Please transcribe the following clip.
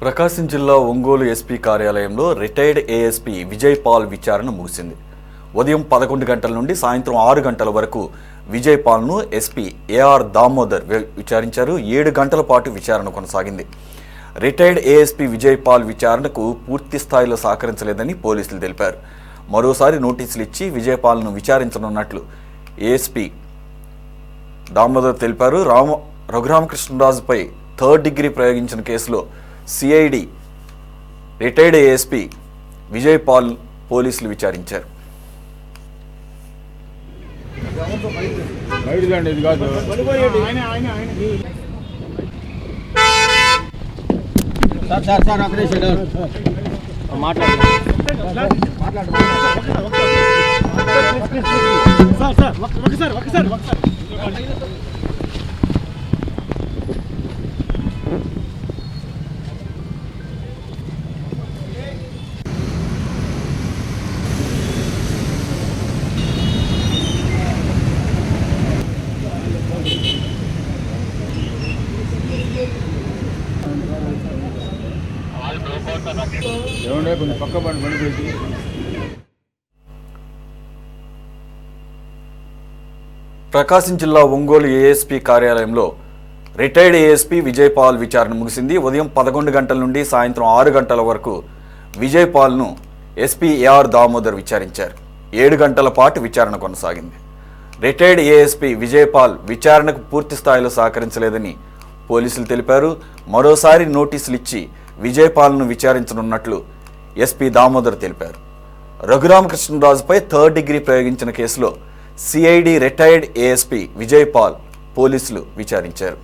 ప్రకాశం జిల్లా ఒంగోలు ఎస్పీ కార్యాలయంలో retired ASP Vijay Paul విచారణ ముగిసింది. ఉదయం 11 గంటల నుండి సాయంత్రం 6 గంటల వరకు విజయ్ పాల్ను ఎస్పీ ఏఆర్ దామోదర్ విచారించారు. 7 గంటల పాటు విచారణ కొనసాగింది. రిటైర్డ్ ఏఎస్పీ విజయ్ పాల్ విచారణకు పూర్తి స్థాయిలో సహకరించలేదని పోలీసులు తెలిపారు. మరోసారి నోటీసులు ఇచ్చి విజయ్ పాల్ను విచారించనున్నట్లు ఏఎస్పీ దామోదర్ తెలిపారు. రఘురామకృష్ణరాజుపై 3rd డిగ్రీ ప్రయోగించిన కేసులో CID retired ASP Vijay Paul పోలీసులు విచారించారు. ప్రకాశం జిల్లా ఒంగోలు ఏఎస్పీ కార్యాలయంలో రిటైర్డ్ ఏఎస్పీ విజయ్ పాల్ విచారణ ముగిసింది. ఉదయం 11 గంటల నుండి సాయంత్రం 6 గంటల వరకు విజయ్ పాల్ను ఎస్పీ ఏఆర్ దామోదర్ విచారించారు. 7 గంటల పాటు విచారణ కొనసాగింది. రిటైర్డ్ ఏఎస్పీ విజయ్ పాల్ విచారణకు పూర్తి స్థాయిలో సహకరించలేదని పోలీసులు తెలిపారు. మరోసారి నోటీసులు ఇచ్చి విజయ్ పాల్ను విచారించనున్నట్లు ఎస్పీ దామోదర్ తెలిపారు. రఘురామకృష్ణరాజుపై 3rd డిగ్రీ ప్రయోగించిన కేసులో CID retired ASP Vijay Paul పోలీసులు విచారించారు.